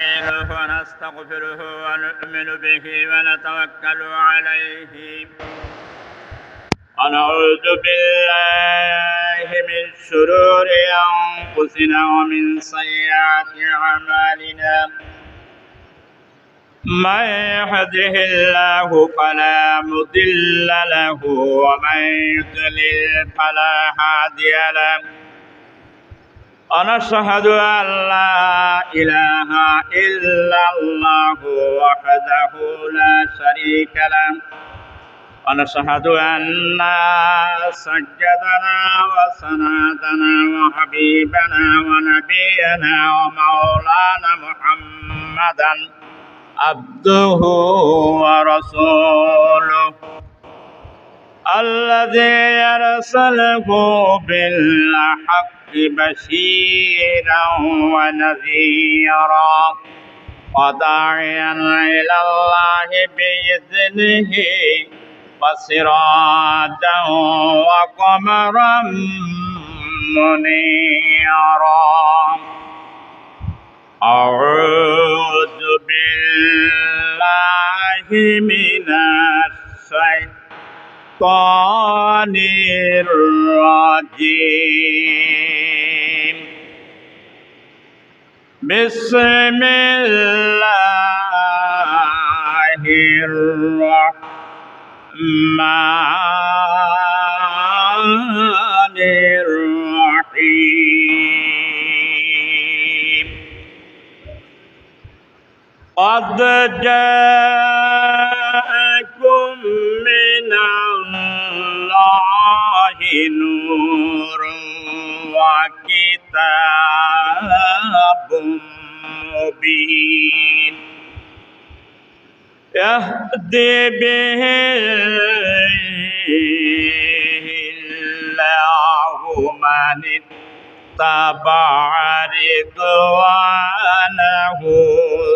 ونستغفره ونؤمن به ونتوكل عليه ونعوذ بالله من شرور أنفسنا ومن سيئات أعمالنا من يهده الله فلا مضل له ومن يضلل فلا هادي له ونشهد أن لا إله إلا الله وحده لا شريك له ونشهد أن سيدنا وسندنا وحبيبنا ونبينا ومولانا محمدا عبده ورسوله الذي يرسله بالحق بشيرا ونذيرا وداعيا إلى الله بإذنه وسراجا وقمرا منيرا أعوذ بالله من الشيطان الرجيم بسم الله الرحمن الرحيم قد جاءكم من الله نور وكتاب مبين يهدي به الله من اتبع رضوانه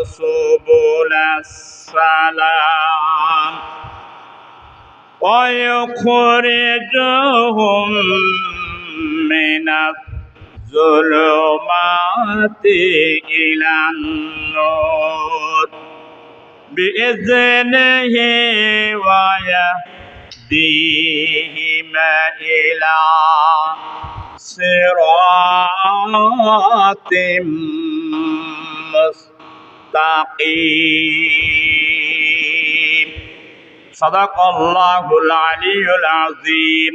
سبل السلام ويخرجهم من الظلمات إلى النور بإذنه ويهديهم إلى صراط مستقيم صدق الله العلي العظيم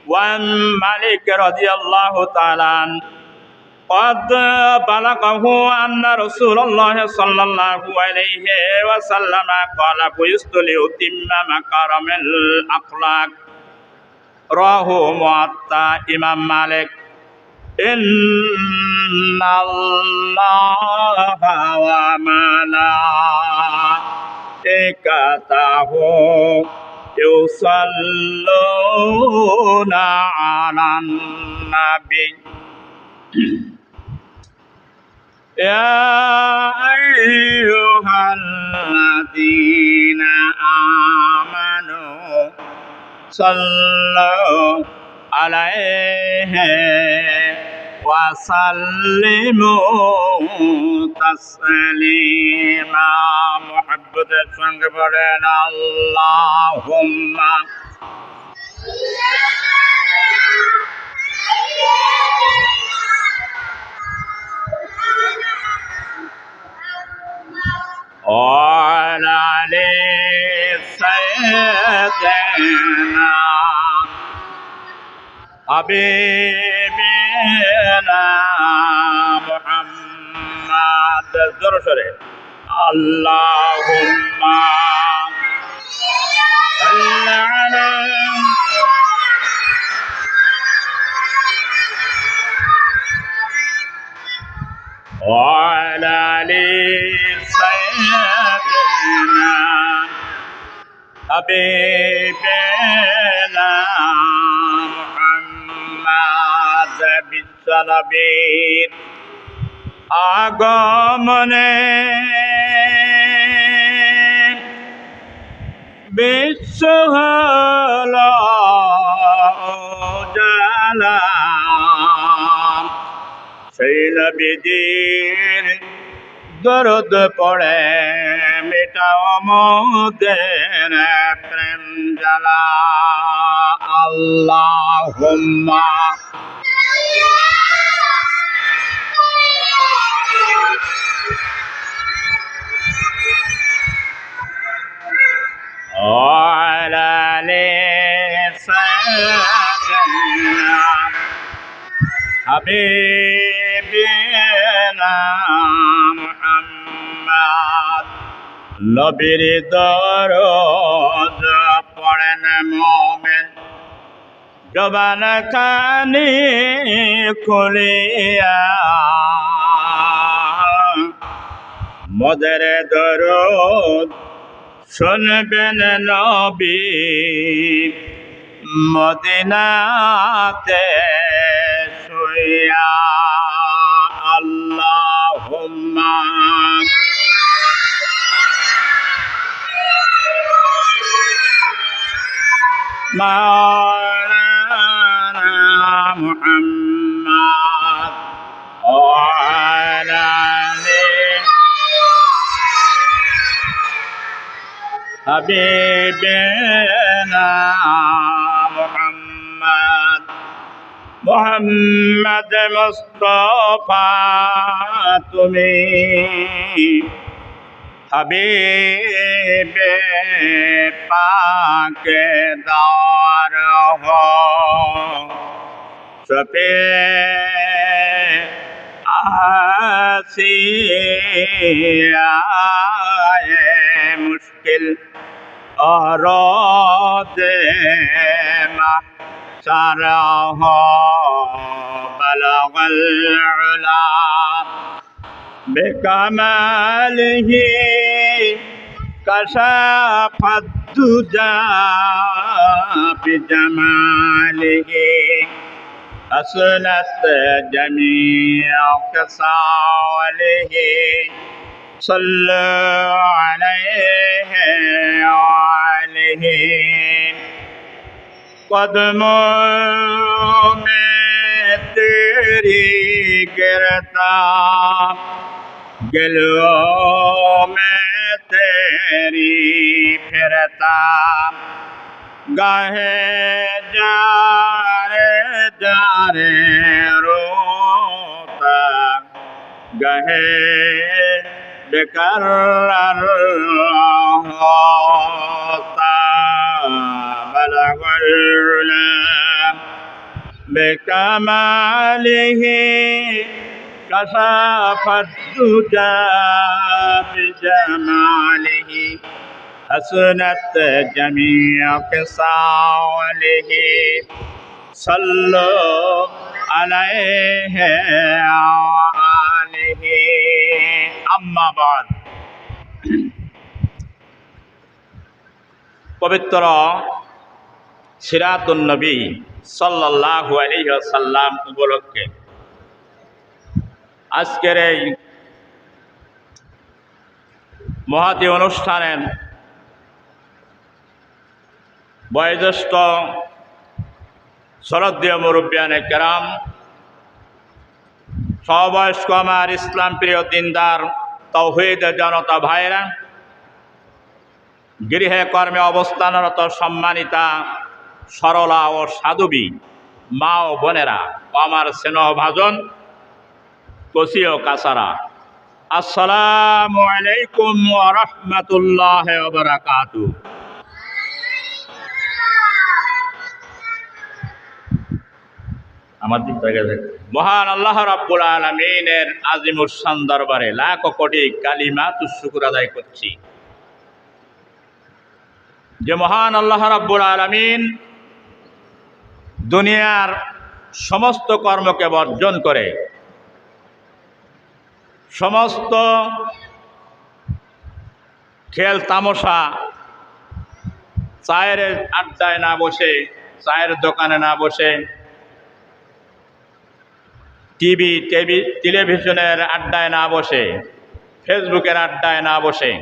وعن مالك رضي الله تعالى عنه قد بلغه أن رسول الله صلى الله عليه وسلم قال بعثت لأتم مكارم الأخلاق رواه موطأ إمام مالك إن الله وملائكته يصلون على النبي يا أيها الذين آمنوا صلوا عليه وسلموا تسليما محبة سنگبرين اللهم وعلى آل سيدنا حبيبنا محمد الزرشري اللهم صل على وعلى آل سيدنا حبيبنا محمد بالسلبين আগমনে বিশ্ব হল জালা সেই নবীজির দরুদ পড়ে মিটাও মোদের প্রেম জ্বালা। আল্লাহুম্মা وعلى آل سيدنا حبيبنا محمد নবীর দরুদ পড়েন মুমিন জবান খানি খুলিয়া মোদের দরুদ শুনবেন নবী মদিনাতে শুইয়া। আল্লাহুম্মা মাওলানা মুহাম্মদ ওয়া আলা আলি হাবিবিনা মুহাম্মদ মুহাম্মদ মুস্তাফা তুমি হাবিবে পাকে দার হো সফে আসিয়ায়ে মুশকিল औरोदे महशरह बलगल उला बिकमालिही कशफद दुजा बिजमालिही हसनत जमीअ खसालिही सल्लु अलैहि वालिही कदमों में तेरी गिरता गलों में तेरी फिरता गाहे जारे जारे रोता गहे बेकरार होता बलगल उला बिकमालिही कशफद दुजा बिजमालिही हसनत जमीअ खिसालिही सल्लु अलैहि आलिही। अम्मा बाद पवित्र সিরাতুন নবী সাল্লাল্লাহু আলাইহি ওয়াসাল্লাম উপলক্ষে আজকের এই মহতী অনুষ্ঠানের বয়োজ্যেষ্ঠ শ্রদ্ধেয় মুরব্বিয়ানে কেরাম, সবয়স্ক আমার ইসলাম প্রিয় দিনদার তৌহিদ জনতা ভাইরা, গৃহে কর্মে অবস্থানরত সম্মানিতা সরলা ও সাধুবী মা ও বোনেরা, আমার স্নেহভাজন কচি ও কাছারা, আসসালামু আলাইকুম ওয়া রাহমাতুল্লাহি ওয়া বারাকাতুহু। আমার দিক থেকে মহান আল্লাহ রাব্বুল আলামিনের আজিমুর শান দরবারে লাখ কোটি কালিমাতুশ শুকর আদায় করছি যে মহান আল্লাহ রাব্বুল আলামিন দুনিয়ার সমস্ত কর্মকে বর্জন করে সমস্ত খেল তামাশা, চায়ের আড্ডায় না বসে, চায়ের দোকানে না বসে, টেলিভিশনের আড্ডায় না বসে, ফেসবুকের আড্ডায় না বসে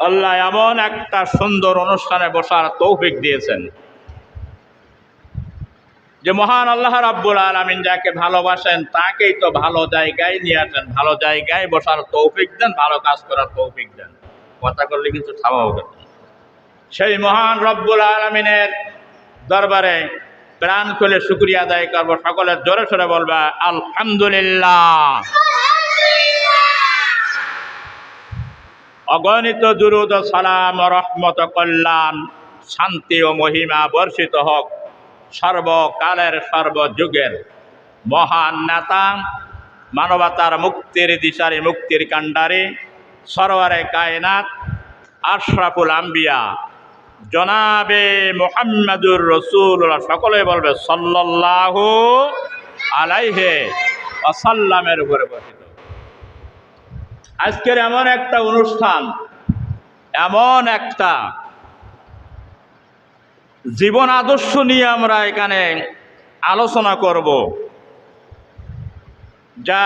আল্লাহ এমন একটা সুন্দর অনুষ্ঠানে বসার তৌফিক দিয়েছেন যে মহান আল্লাহ রাব্বুল আলামিন যাকে ভালোবাসেন তাকেই তো ভালো জায়গায় নিয়ে আসেন, ভালো জায়গায় বসার তৌফিক দেন, ভালো কাজ করার তৌফিক দেন। কথা করলে কিন্তু থামাও কথা। সেই মহান রব্বুল আলামিনের দরবারে প্রাণ খুলে শুকরিয়া আদায় করবো। সকলে জোরে সোরে বলবা আলহামদুলিল্লাহ। অগণিত দুরূদ ও সালাম ও রহমত ও কল্যাণ, শান্তি ও মহিমা বর্ষিত হোক সর্বকালের সর্বযুগের মহান নেতা, মানবতার মুক্তির দিশারি, মুক্তির কাণ্ডারি, সরওয়ারে কায়নাত, আশরাফুল আম্বিয়া জনাবে মুহাম্মাদুর রাসূলুল্লাহ। সকলে বলবে সাল্লাল্লাহু আলাইহি ওয়াসাল্লামের উপরে বর্ষিত। আজকের এমন একটা অনুষ্ঠান, এমন একটা জীবন আদর্শ নিয়ে আমরা এখানে আলোচনা করব, যা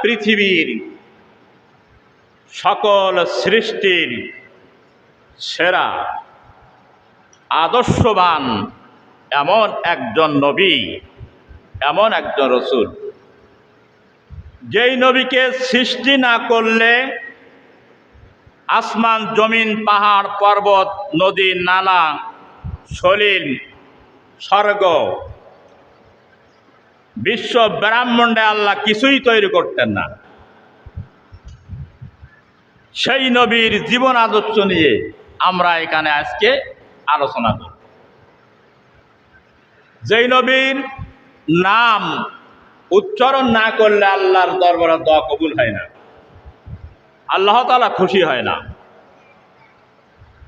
পৃথিবীর সকল সৃষ্টির সেরা আদর্শবান এমন একজন নবী, এমন একজন রসূল, যেই নবীকে সৃষ্টি না করলে আসমান, জমিন, পাহাড়, পর্বত, নদী, নালা, সলিল, স্বর্গ, বিশ্ব ব্রহ্মাণ্ডে আল্লাহ কিছুই তৈরি করতেন না। সেই নবীর জীবন আদর্শ নিয়ে আমরা এখানে আজকে আলোচনা করব। যেই নবীর নাম উচ্চারণ না করলে আল্লাহর দরবারে দোয়া কবুল হয় না, আল্লাহ তাআলা খুশি হয় না।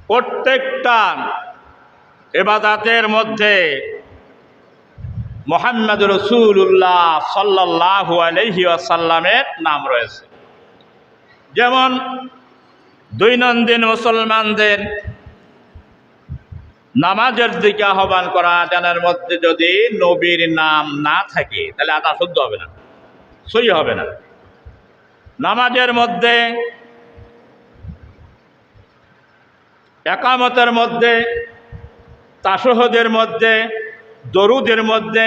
প্রত্যেকটা ইবাদতের মধ্যে মুহাম্মদুর রাসূলুল্লাহ সাল্লাল্লাহু আলাইহি ওয়াসাল্লামের নাম রয়েছে। যেমন দৈনন্দিন মুসলমানদের নামাজের দিকে আহ্বান করা, আযানের মধ্যে যদি নবীর নাম না থাকে তাহলে আযান শুদ্ধ হবে না, সহি হবে না। নামাজের মধ্যে, একামতের মধ্যে, তাশাহুদের মধ্যে, দরুদের মধ্যে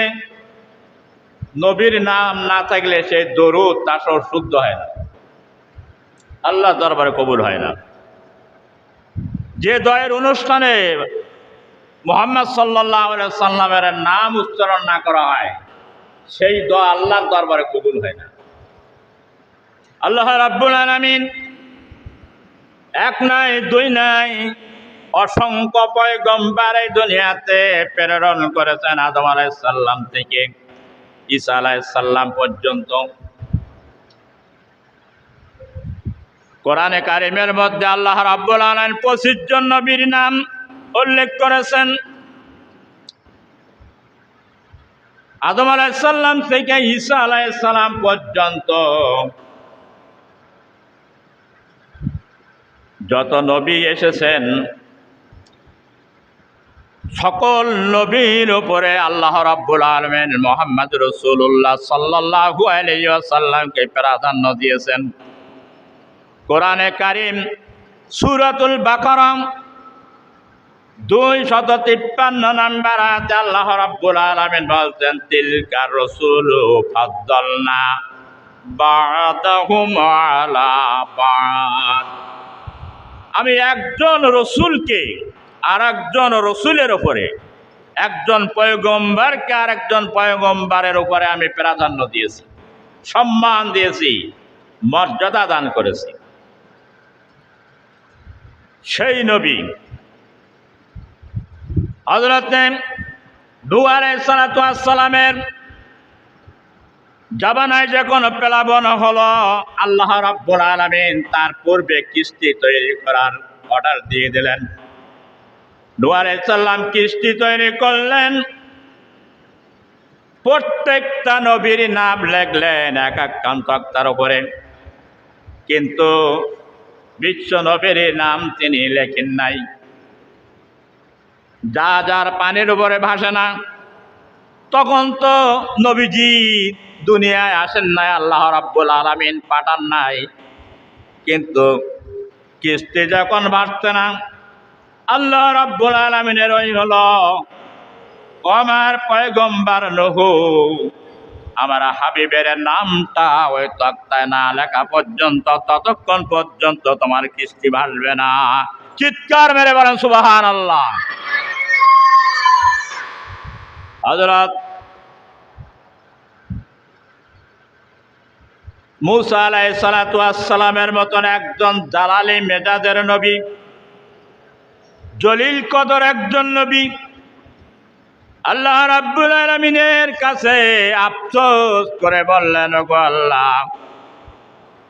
নবীর নাম না থাকলে সেই দরুদ তাশাহুদ শুদ্ধ হয় না, আল্লাহ দরবারে কবুল হয় না। যে দোয়ার অনুষ্ঠানে মুহাম্মদ সাল্লাল্লাহু আলাইহি ওয়াসাল্লামের নাম উচ্চারণ না করা হয়, সেই দোয়া আল্লাহর দরবারে কবুল হয় না। আল্লাহ রাব্বুল আলামিন এক নাই, দুই নাই, অসংখ্য পয়গম্বর এই দুনিয়াতে প্রেরণ করেছেন, আদম আলাইহিস সালাম থেকে ঈসা আলাইহিস সালাম পর্যন্ত। কোরআনে কারিমের মধ্যে আল্লাহ রাব্বুল আলামিন 25 জন নবীর নাম উল্লেখ করেছেন। আদম আলাইহিস সালাম থেকে ঈসা আলাইহিস সালাম পর্যন্ত যত নবী এসেছেন, সকল নবীর উপরে আল্লাহ রাব্বুল আলামিন মুহাম্মদ রাসূলুল্লাহ সাল্লাল্লাহু আলাইহি ওয়াসাল্লামকে প্রাধান্য দিয়েছেন। কোরআনে কারিম সূরাতুল বাকারা 253 নম্বর আয়াতে আল্লাহ রাব্বুল আলামিন বলছেন, তিলকার রাসূলু ফাদ্দালনা বা'দাহুম আলা বা'দ। আমি একজন রসুলকে আর একজন রসুলের উপরে, একজন পয়গম্বরকে আর একজন পয়গম্বরের উপরে আমি প্রাধান্য দিয়েছি, সম্মান দিয়েছি, মর্যাদা দান করেছি। সেই নবী হযরত নূহ আলাইহিস সালাতু ওয়াস সালামের জামানায় যখন প্লাবন হলো, আল্লাহ রাব্বুল আলামিন তার পূর্বে কিস্তি তৈরি করার অর্ডার দিয়ে দিলেন। নূহ আলাইহিস সালাম কিস্তি তৈরি করলেন, প্রত্যেকটা নবীর নাম লিখলেন এক এক তক্তার উপরে, কিন্তু বিশ্ব নবীর নাম তিনি লেখেন নাই। যার পানির উপরে ভাসে না, তখন তো নবীজি দুনিয়ায় আসেন নাই, আল্লাহ রাব্বুল আলামিন পাঠান নাই। কিন্তু কিস্তি যখন ভাসছে না, আল্লাহ রাব্বুল আলামিনের ওই হলো ও আমার পয়গম্বর নূহ, আমার হাবিবের নামটা ওই তক্তায় না লেখা পর্যন্ত ততক্ষণ পর্যন্ত তোমার কিস্তি ভাসবে না। চিৎকার মেরে বলেন সুবহানাল্লাহ। হযরত মূসা আলাইহিস সালাতু ওয়াস সালামের মতন একজন জালালি মেজাজের নবী, জলিল কদর একজন নবী, আল্লাহ রাব্বুল আলামিনের কাছে আফসোস করে বললেন, ওগো আল্লাহ,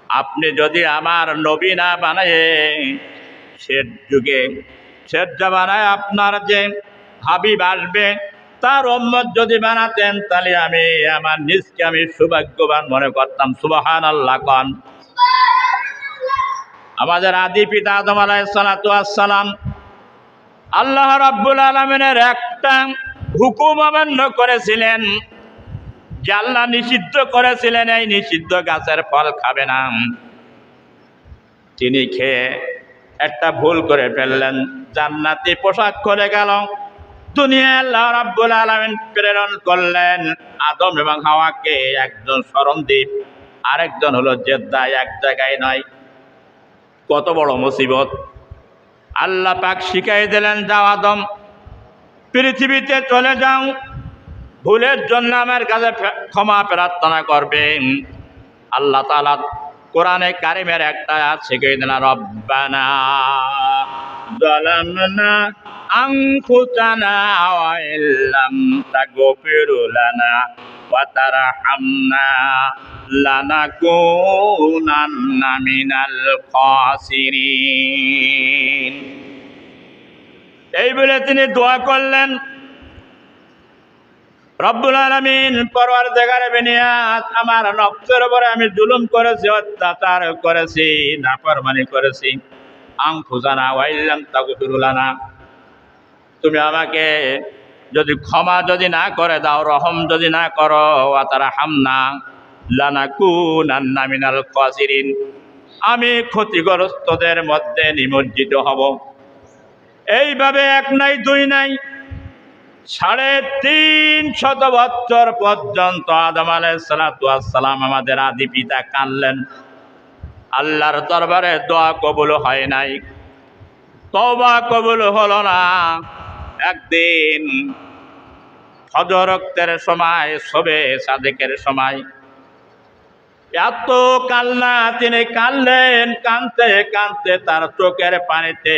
আপনি যদি আমার নবী না বানায় শেষ যুগে শেষ জামানায় আপনার যে হাবিব আসবে তার উম্মত যদি বানাতেন, তাহলে আমি আমার নিজকে আমি সৌভাগ্যবান মনে করতাম। সুবহানাল্লাহ কোন। আমাদের আদি পিতা আদম আলাইহিস সালাতু ওয়াস সালাম আল্লাহ রাব্বুল আলামিনের একটা হুকুম অমান্য করেছিলেন, যে আল্লাহ নিষিদ্ধ করেছিলেন এই নিষিদ্ধ গাছের ফল খাবে না। তিনি খেয়ে একটা ভুল করে ফেললেন, জান্নাতি পোশাক খুলে গেল। দুনিয়ায় আল্লাহ রাব্বুল আলামিন প্রেরণ করলেন আদম এবং হাওয়াকে, একজন শরণদ্বীপ আরেকজন হলো জেদ্দা, এক জায়গায় নয়। কত বড় মুসিবত! আল্লাহ পাক শিখাই দিলেন, যাও আদম, পৃথিবীতে চলে যাও, ভুলের জন্য আমার কাছে ক্ষমা প্রার্থনা করবেন। আল্লাহ তাআলা কোরআনে কারিমের একটা আয়াত শিখিয়ে দিলেন, রব্বানা যালামনা আনফুসানা ওয়া ইল্লাম তাগফির লানা ওয়া তারহামনা লানাকুনান্না মিনাল খাসিরিন। এই বলে তিনি দোয়া করলেন, রব্বুল আলামিন পরওয়ারদিগার বিনিয়াত, আমার নফসের উপরে আমি জুলুম করেছি, অত্যাচার করেছি, নাফরমানি করেছি। আনফুসানা ওয়া ইল্লাম তাগফির লানা, তুমি আমাকে যদি ক্ষমা যদি না করে দাও, রহম যদি না করো, ওয়া তারহামনা লানাকুনান্না মিনাল খাসিরিন, আমি ক্ষতিগ্রস্তদের মধ্যে নিমজ্জিত হব। এইভাবে এক নাই দুই নাই 350 বছর পর্যন্ত আদম আলাইহিস সালাতু ওয়াস সালাম আমাদের আদি পিতা কাঁদলেন। আল্লাহর দরবারে দোয়া কবুল হয় নাই, তওবা কবুল হলো না। একদিন ফজর ওয়াক্তের সময়, শবে সাদেকের সময়, এত কান্না তিনি কাঁদলেন, কাঁদতে কাঁদতে তার চোখের পানিতে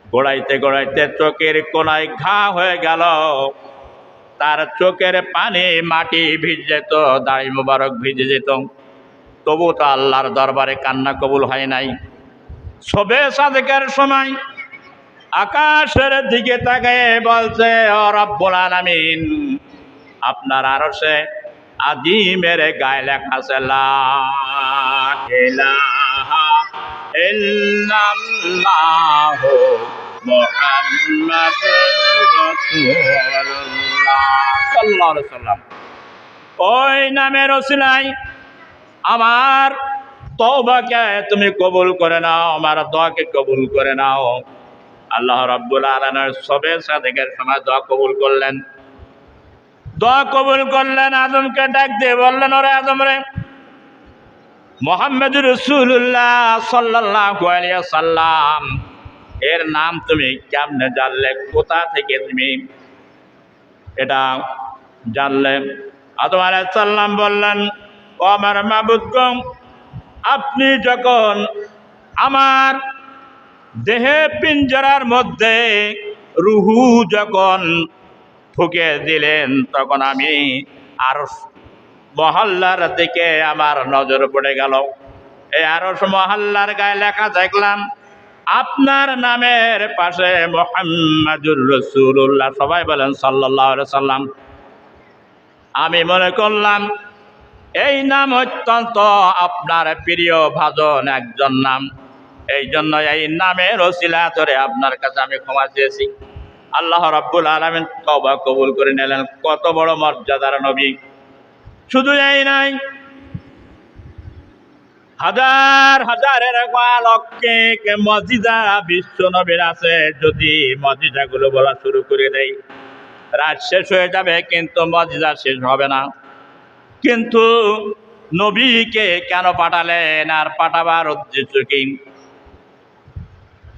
গড়াইতে গড়াইতে চোখের কোনায় ঘা হয়ে গেল। তার চোখের পানি মাটি ভিজে যেত, দাড়ি মুবারক ভিজে যেত, তবু তো আল্লাহর দরবারে কান্না কবুল হয় নাই। শবে সাদেকের সময় আকাশের দিকে তাকিয়ে বলছে, ও রব্বুল আলামিন, আপনার আরশে আজিমের গায়ে লেখা আছে লা ইলাহা ইল্লাল্লাহু মুহাম্মাদুর রাসূলুল্লাহ সাল্লাল্লাহু আলাইহি সাল্লাম। ওই নামের ওসিলায় আমার তওবাকে তুমি কবুল করে নাও, আমার দোয়াকে কবুল করে নাও। আল্লাহ রাব্বুল আলামিন শবে সাদেকের সময় দোয়া কবুল করলেন। দোয়া কবুল করলেন, আদমকে ডাক দিয়ে বললেন, ওরে আদম রে, মুহাম্মদুর রাসূলুল্লাহ সাল্লাল্লাহু আলাইহি সাল্লাম এর নাম তুমি কেমনে জানলে, কোথা থেকে তুমি এটা জানলে? আদম আলাইহিস সালাম বললেন, ও আমার মাবুদগণ, আপনি যখন আমার দেহে পিঞ্জরার মধ্যে রুহু যখন ঠুকে দিলেন, তখন আমি আরশ মহল্লার দিকে আমার নজর পড়ে গেল। এই আরশ মহল্লার গায়ে লেখা দেখলাম আপনার নামের পাশে মুহাম্মাদুর রাসূলুল্লাহ। সবাই বলেন সাল্লাল্লাহু আলাইহি সাল্লাম। আমি মনে করলাম এই নাম অত্যন্ত আপনার প্রিয় ভাজন একজন নাম, এই জন্য এই নামের ওসিলা ধরে আপনার কাছে আমি ক্ষমা চেয়েছি। আল্লাহ রাব্বুল আলামিন তওবা কবুল করে নিলেন। কত বড় মর্যাদার নবী! শুধু এই নাই, হাজার হাজারের লক্ষে মজিজা বিশ্ব নবীর আছে। যদি মজিজাগুলো বলা শুরু করে দেয় রাত শেষ হয়ে যাবে কিন্তু মুজিজা শেষ হবে না। কিন্তু নবীকে কেন পাঠালেন আর পাঠাবার উদ্দেশ্য কি?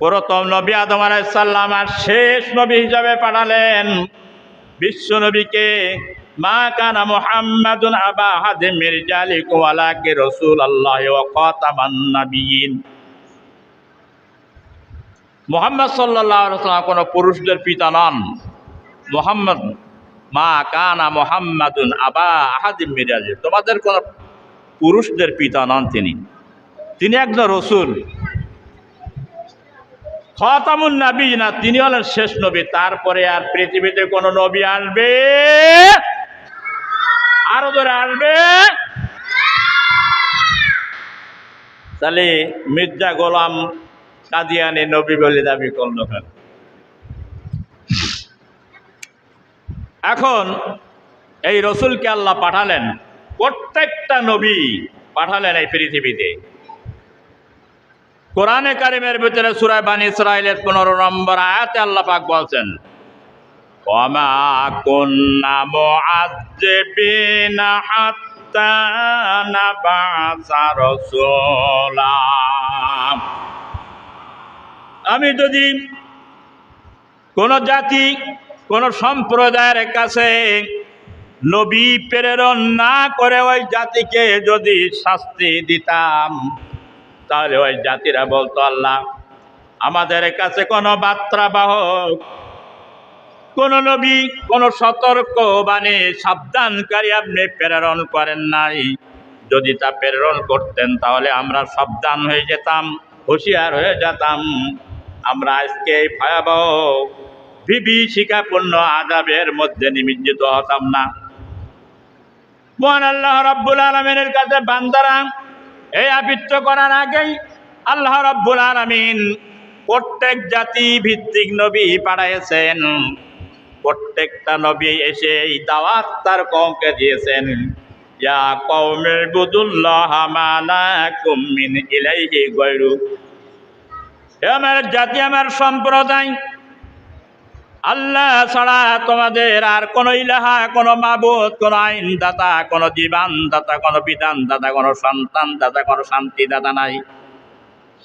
প্রথম নবী আদম আলাইহিস সালাম আর শেষ নবী হিসাবে পাঠালেন বিশ্ব নবীকে। মা কানা মুহাম্মাদুন আবা আহাদিম মির রিজালিকুম ওয়ালাকিন রাসূলুল্লাহি ওয়া খাতামান নাবিয়্যিন। মুহাম্মদ সাল্লাল্লাহু আলাইহি ওয়াসাল্লাম কোনো পুরুষদের পিতা নন। মুহাম্মদ মা কানা মুহাম্মাদুন আবা আহাদিম মির রিজালিকুম, তোমাদের কোন পুরুষদের পিতা নন তিনি। তিনি একজন রসুল, খাতামুন নাবিয়্যিন, তিনি হলেন শেষ নবী। তারপরে আর পৃথিবীতে কোন নবী আসবে? আরো ধরে আসবে? তাহলে মির্জা গোলাম কাদিয়ানী নবী বলে দাবি করল কেন? এখন এই রসুলকে আল্লাহ পাঠালেন, প্রত্যেকটা নবী পাঠালেন এই পৃথিবীতে। কোরআনে কারিমের ভিতরে সূরা বানী ইসরাঈলের 15 নম্বর আয়াতে আল্লাহ পাক বলছেন, ওয়ামা কুন্না মুআযযিবিনা হাত্তা নাবআসা রাসূলা। আমি যদি কোন জাতি কোন সম্প্রদায়ের কাছে নবী প্রেরণ না করে ওই জাতিকে যদি শাস্তি দিতাম, তাহলে ওই জাতিরা বলতো, আল্লাহ আমাদের কাছে কোনো বার্তাবাহক, কোন নবী, কোন সতর্ক বাণী সাবধানকারী আপনি প্রেরণ করেন নাই। যদি তা প্রেরণ করতেন তাহলে আমরা সাবধান হয়ে যেতাম, হুঁশিয়ার হয়ে যেতাম, আমরা আজকে এই ভয়াবহ বিভীষিকাপূর্ণ আযাবের মধ্যে নিমজ্জিত হতাম না। মহান আল্লাহ রাব্বুল আলামিনের কাছে বান্দারা এই আবৃত্ত করার আগেই আল্লাহ রাব্বুল আলামিন প্রত্যেক জাতি ভিত্তিক নবী পাঠাইছেন। প্রত্যেকটা নবী এসে এই দাওয়াত তার কওমকে দিয়েছেন, ইয়া কওমি ইবুদুল্লাহা মা লাকুম মিন ইলাইহি গায়রু। হে আমার জাতি, আমার সম্প্রদায়, আল্লাহ ছাড়া তোমাদের আর কোনো ইলাহা, কোনো মাবুদ, কোনো আইনদাতা, কোনো জীবনদাতা, কোনো বিধানদাতা, কোনো সন্তানদাতা, কোনো শান্তিদাতা নাই।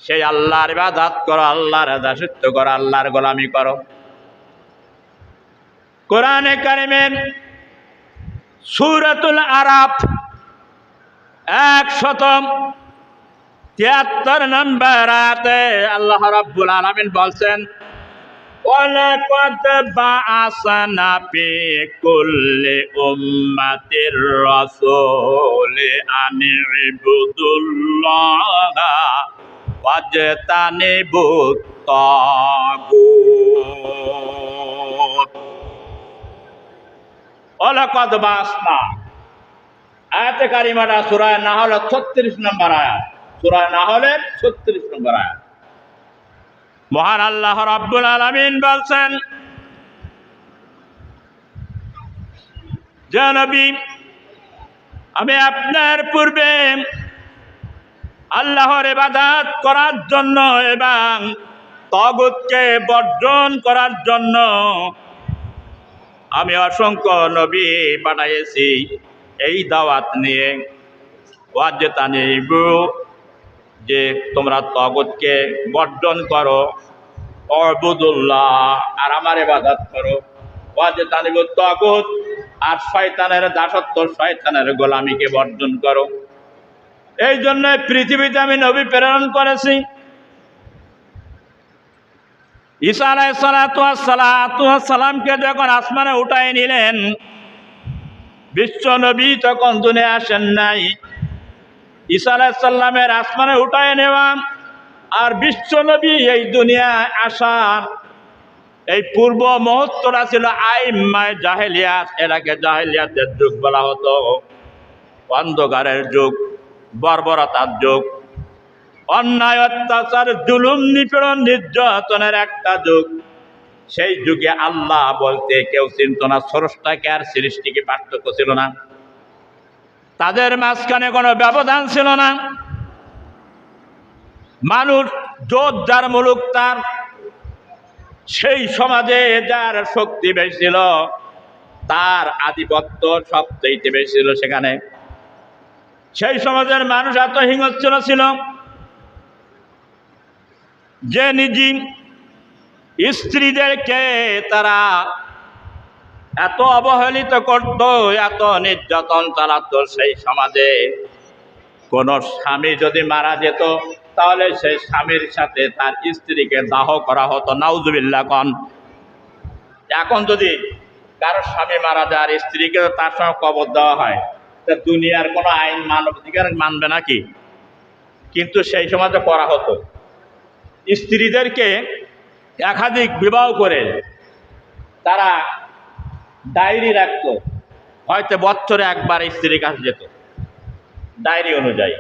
সেই আল্লাহর ইবাদত করো, আল্লাহর দাসত্ব করো, আল্লাহর গোলামি করো। কোরআনে কারিমের সূরাতুল আরাফ 173 নম্বর আয়াতে আল্লাহ রাব্বুল আলামিন বলছেন, ওয়ালাকাদ বাআসনা ফি কুল্লি উম্মাতির রাসূলি আন ইবুদুল্লাহা ওয়াজতানিবুত তাগুত। ওয়ালাকাদ বাআসনা, আয়াতে কারিমাটা সূরা নাহল 36 নম্বর আয়াত। সূরা নাহলের 36 নম্বর আয়াত। মহান আল্লাহ রাব্বুল আলামিন বলছেন, যে নবী, আমি আপনার পূর্বে আল্লাহর ইবাদত করার জন্য এবং তাগুতকে বর্জন করার জন্য আমি অসংখ্য নবী পাঠাইছি এই দাওয়াত নিয়ে। ওয়াজতানিবু, যে তোমরা তাগুতকে বর্জন করো, উবুদুল্লাহ, আর আমার ইবাদত করো। ওয়াজতানিবু তাগুত, আর শয়তানের দাসত্ব, শয়তানের গোলামিকে বর্জন করো। এই জন্য পৃথিবীতে আমি নবী প্রেরণ করেছি। ঈসা আলাইহিস সালামকে যখন আসমানে উঠাই নিলেন, বিশ্ব নবী তখন দুনিয়া আসেন নাই। ঈসা আলাইহিস সালামের আসমানে উঠাই নেওয়া আর বিশ্ব নবী এই দুনিয়ায় আসার এই পূর্ব মুহূর্তটা ছিল আইম্মায়ে জাহেলিয়াত। এটাকে জাহেলিয়াতের যুগ বলা হতো, অন্ধকারের যুগ, বর্বরতার যুগ, অন্যায়, অত্যাচার, জুলুম, নিপীড়ন, নির্যাতনের একটা যুগ। সেই যুগে আল্লাহ বলতে কেউ চিনত না, স্রষ্টাকে আর সৃষ্টিকে পার্থক্য ছিল না, তাদের মাঝখানে কোনো ব্যবধান ছিল না। মানুষ যোদ্ধার মুলুক তার, সেই সমাজে যার শক্তি বেশি ছিল তার আধিপত্য সবচেয়ে বেশি ছিল সেখানে। সেই সমাজের মানুষ এত হিংস্র ছিল যে নিজে স্ত্রীদেরকে তারা এত অবহেলিত করত, এত নির্যাতন চালাতো। সেই সমাজে কোন স্বামী যদি মারা যেত তাহলে সেই স্বামীর সাথে তার স্ত্রীকে দাহ করা হতো। নাউজুবিল্লাহ কন। এখন যদি কারো স্বামী মারা যায় আর স্ত্রীকে তার সঙ্গে কবর দেওয়া হয়, তা দুনিয়ার কোনো আইন মানবাধিকার মানবে নাকি? কিন্তু সেই সমাজে করা হতো। স্ত্রীদেরকে একাধিক বিবাহ করে তারা ডায়েরি রাখতো, হয়তো বছরে একবার স্ত্রীর কাছে যেত। ডায়েরি অনুযায়ী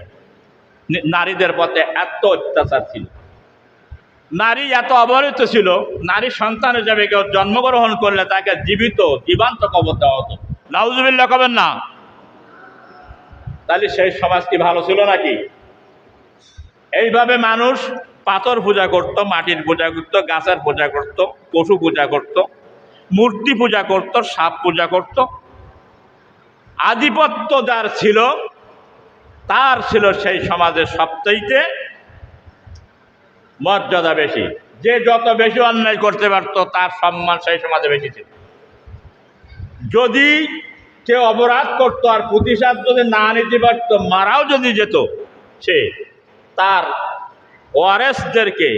নারীদের পথে এত অত্যাচার ছিল, নারী এত অবহেলিত ছিল। নারী সন্তান হিসেবে কেউ জন্মগ্রহণ করলে তাকে জীবন্ত কবর দেওয়া হতো। নাউজুবিল্লাহ কবেন না? তাহলে সেই সমাজ কি ভালো ছিল নাকি? এইভাবে মানুষ পাথর পূজা করত, মাটির পূজা করত, গাছের পূজা করত, পশু পূজা করত, মূর্তি পূজা করত, সাপ পূজা করত। আধিপত্য যার ছিল তার ছিল সেই সমাজের সবচাইতে মর্যাদা বেশি। যে যত বেশি অন্যায় করতে পারত তার সম্মান সেই সমাজে বেশি ছিল। যদি কেউ অপরাধ করতো আর প্রতিশোধ যদি না নিতে পারত, মারাও যদি যেত, সে তার ওয়ারেসদেরকে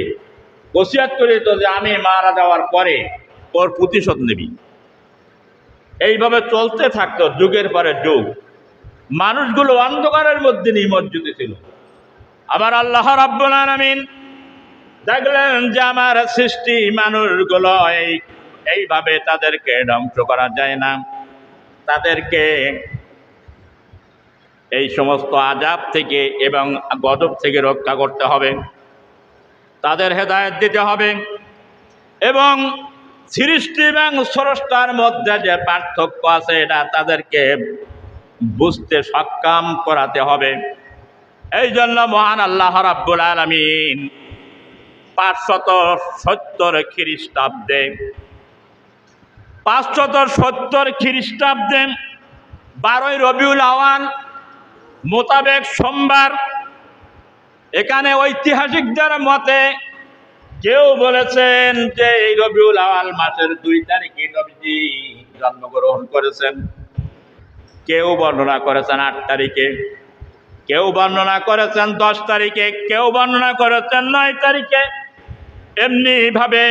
ওসিয়াত করে দিত যে আমি মারা যাওয়ার পরে ওর প্রতিশোধ নিবি। এইভাবে চলতে থাকতো যুগের পরে যুগ। মানুষগুলো অন্ধকারের মধ্যে নিমজ্জিত ছিল। আবার আল্লাহ রাব্বুল আলামিন দেখলেন যে আমার সৃষ্টি মানুষগুলো এইভাবে তাদেরকে ধ্বংস করা যায় না, তাদেরকে এই সমস্ত আযাব থেকে এবং গজব থেকে রক্ষা করতে হবে, তাদের হেদায়েত দিতে হবে এবং সৃষ্টি এবং স্রষ্টার মধ্যে যে পার্থক্য আছে এটা তাদেরকে বুঝতে সক্ষম করাতে হবে। এই জন্য মহান আল্লাহ রাব্বুল আলামিন 570 খ্রিস্টাব্দে 12ই রবিউল আওয়াল মোতাবেক সোমবার, এখানে ঐতিহাসিকদের মতে কেউ বলেছেন যে এই রবিউল আওয়াল মাসের 2 তারিখে নবীজি জন্মগ্রহণ করেছেন, কেউ বর্ণনা করেছেন 8 তারিখে, কেউ বর্ণনা করেছেন 10 তারিখে, কেউ বর্ণনা করেছেন 9 তারিখে। এমনি ভাবে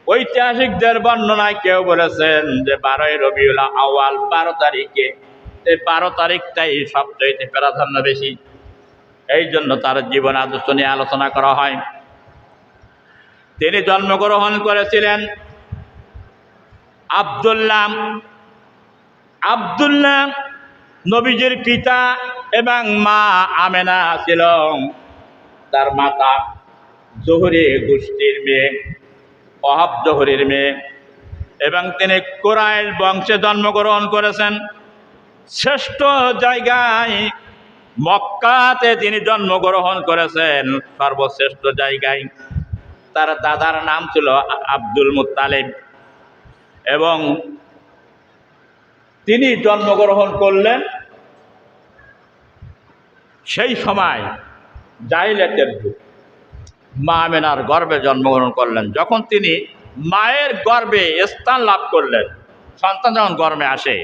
ঐতিহাসিকদের বর্ণনায় কেউ বলেছেন যে 12ই রবিউল আওয়াল 12 তারিখে। এই 12 তারিখটাই সবচেয়ে প্রাধান্য বেশি, এই জন্য তার জীবন আদর্শ নিয়ে আলোচনা করা হয়। তিনি জন্মগ্রহণ করেছিলেন আব্দুল্লাহ নবীজির পিতা এবং মা আমেনা ছিল তার মাতা জোহরি গোষ্ঠীর মেয়ে, ওহাব জোহরির মেয়ে, এবং তিনি কুরাইশ বংশে জন্মগ্রহণ করেছেন। শ্রেষ্ঠ জায়গায় মক্কাতে তিনি জন্মগ্রহণ করেছেন, সর্বশ্রেষ্ঠ জায়গায়। তার দাদার নাম ছিল আব্দুল মুত্তালিব এবং তিনি জন্মগ্রহণ করলেন সেই সময় জাহিলিয়াতের যুগ। মা আমেনার গর্ভে জন্মগ্রহণ করলেন। যখন তিনি মায়ের গর্ভে স্থান লাভ করলেন, সন্তান যখন গর্ভে আসে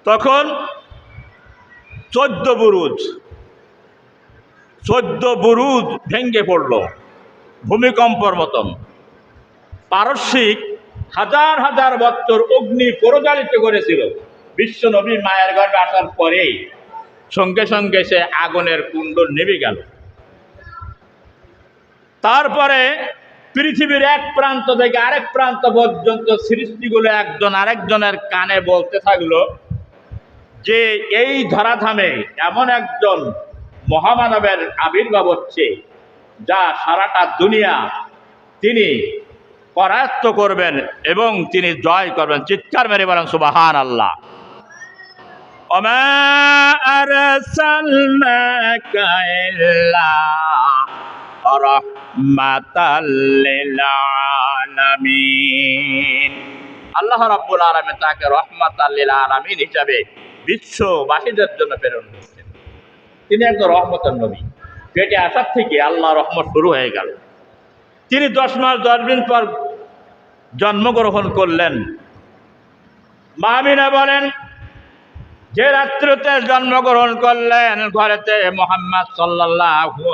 তখন 14 বুরুজ ভেঙে পড়ল ভূমিকম্পর মতন। পারস্যিক হাজার হাজার বছর অগ্নি প্রজ্বালিত করেছিল। বিশ্ব নবী মায়ের গর্ভে আসার পরেই সঙ্গে সঙ্গে সে আগুনের কুণ্ড নেমে গেল। তারপরে পৃথিবীর এক প্রান্ত থেকে আরেক প্রান্ত পর্যন্ত সৃষ্টিগুলো একজন আরেকজনের কানে বলতে থাকলো যে এই ধরাধামে এমন একজন মহামানবের আবির্ভাব হচ্ছে যা সারাটা দুনিয়া তিনি করায়ত্ত করবেন এবং তিনি জয় করবেন। চিৎকার মেরে বলেন সুবহানাল্লাহ। ওমা আরসালনাকা ইল্লা রাহমাতাল লিল আলামিন। আল্লাহ রাব্বুল আলামিন তাকে রহমাতাল লিল আলামিন হিসাবে বিশ্ববাসীদের জন্য প্রেরণ করেছেন। তিনি একজন রহমতের নবী। পেটে আসার থেকে আল্লাহ রহমত শুরু হয়ে গেল। তিনি 10 মাস 10 দিন পর জন্মগ্রহণ করলেন। মা আমিনা বলেন, যে রাত্রিতে জন্মগ্রহণ করলেন ঘরেতে মুহাম্মদ সাল্লাল্লাহু